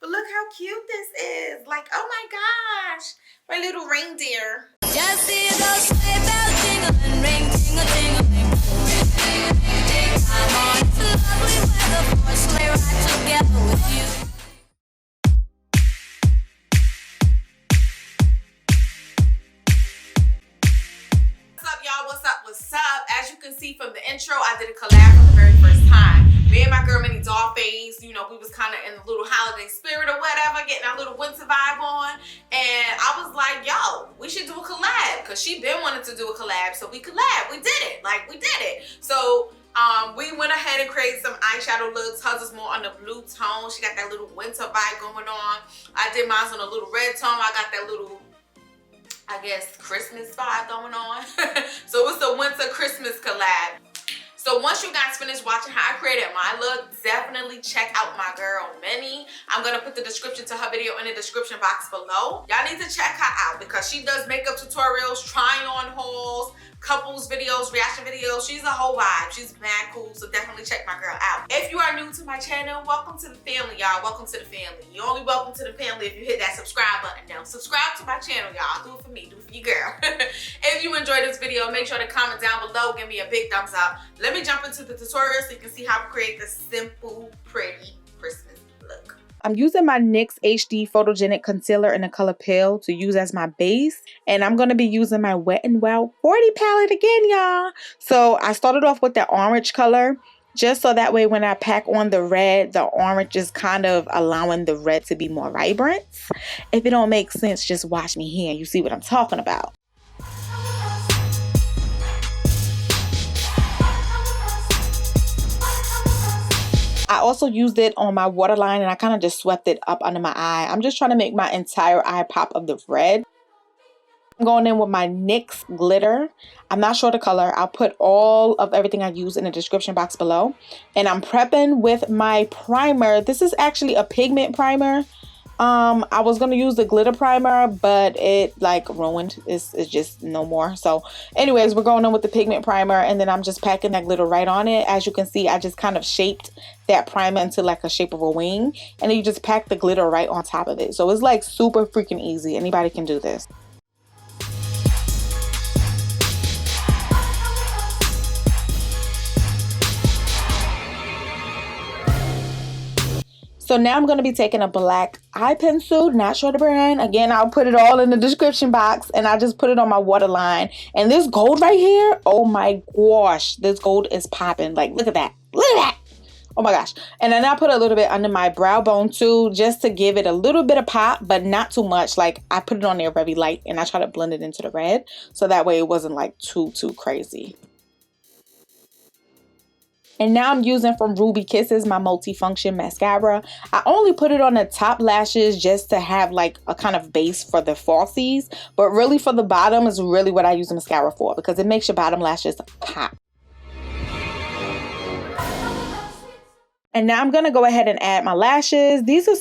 But look how cute this is. Like, oh my gosh. My little reindeer. Just see those sleigh bells jingling, ring, tingle, tingling. Ring, ding, ding, ding. I'm on to lovely weather for a sleigh ride together with you. What's up, y'all? What's up? What's up? As you can see from the intro, I did a collab for the very first time. Me and my girl MinnieDollFace, you know, we was kind of in the little holiday spirit or whatever, getting our little winter vibe on. And I was like, yo, we should do a collab, because she been wanting to do a collab, so we collab. We did it. Like, we did it. So we went ahead and created some eyeshadow looks. Hers is more on the blue tone. She got that little winter vibe going on. I did mine on a little red tone. I got that little, I guess, Christmas vibe going on. So it's a winter Christmas collab. So once you guys finish watching how I created my look, definitely check out my girl Minnie. I'm gonna put the description to her video in the description box below. Y'all need to check her out because she does makeup tutorials, trying on hauls, couples videos, reaction videos. She's a whole vibe. She's mad cool, so definitely check my girl out. If you are new to my channel, welcome to the family, y'all. Welcome to the family. You're only welcome to the family if you hit that subscribe button. Now, subscribe to my channel, y'all. Do it for me. Do it for your girl. If you enjoyed this video, make sure to comment down below. Give me a big thumbs up. Let me jump into the tutorial so you can see how to create this simple, pretty Christmas look. I'm using my NYX HD Photogenic Concealer in the color Pale to use as my base. And I'm going to be using my Wet n Wild 40 palette again, y'all. So I started off with the orange color, just so that way when I pack on the red, the orange is kind of allowing the red to be more vibrant. If it don't make sense, just watch me here and you see what I'm talking about. I also used it on my waterline and I kind of just swept it up under my eye. I'm just trying to make my entire eye pop of the red. I'm going in with my NYX glitter. I'm not sure the color. I'll put all of everything I use in the description box below. And I'm prepping with my primer. This is actually a pigment primer. I was gonna use the glitter primer, but it like ruined. It's just no more. So anyways, we're going in with the pigment primer, and then I'm just packing that glitter right on it. As you can see, I just kind of shaped that primer into like a shape of a wing, and then you just pack the glitter right on top of it. So it's like super freaking easy. Anybody can do this. So now I'm going to be taking a black eye pencil, not sure the brand. Again, I'll put it all in the description box, and I just put it on my waterline. And this gold right here, oh my gosh, this gold is popping. Like, look at that. Look at that. Oh my gosh. And then I put a little bit under my brow bone too, just to give it a little bit of pop, but not too much. Like, I put it on there very light, and I try to blend it into the red, so that way it wasn't like too crazy. And now I'm using from Ruby Kisses my multifunction mascara. I only put it on the top lashes just to have like a kind of base for the falsies. But really for the bottom is really what I use the mascara for, because it makes your bottom lashes pop. And now I'm going to go ahead and add my lashes. These are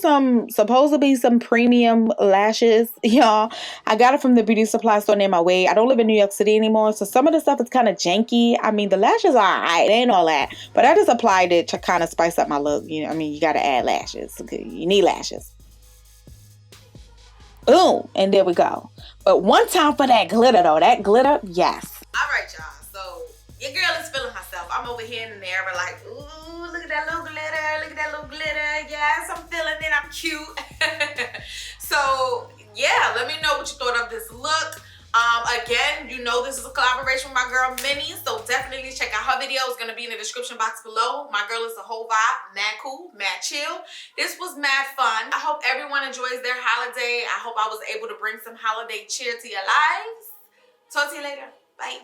supposed to be some premium lashes, y'all. I got it from the beauty supply store near my way. I don't live in New York City anymore, so some of the stuff is kind of janky. I mean, the lashes are alright, they ain't all that. But I just applied it to kind of spice up my look. You know, I mean, you got to add lashes. Okay? You need lashes. Boom, and there we go. But one time for that glitter, though. That glitter, yes. All right, y'all. So your girl is feeling herself. I'm over here in the mirror like, ooh, look at that little glitter. Look at that little glitter. Yes, I'm feeling it. I'm cute. So yeah, let me know what you thought of this look. Again, you know this is a collaboration with my girl Minnie, so definitely check out her video. It's gonna be in the description box below. My girl is a whole vibe, mad cool, mad chill. This was mad fun. I hope everyone enjoys their holiday. I hope I was able to bring some holiday cheer to your lives. Talk to you later. Bye.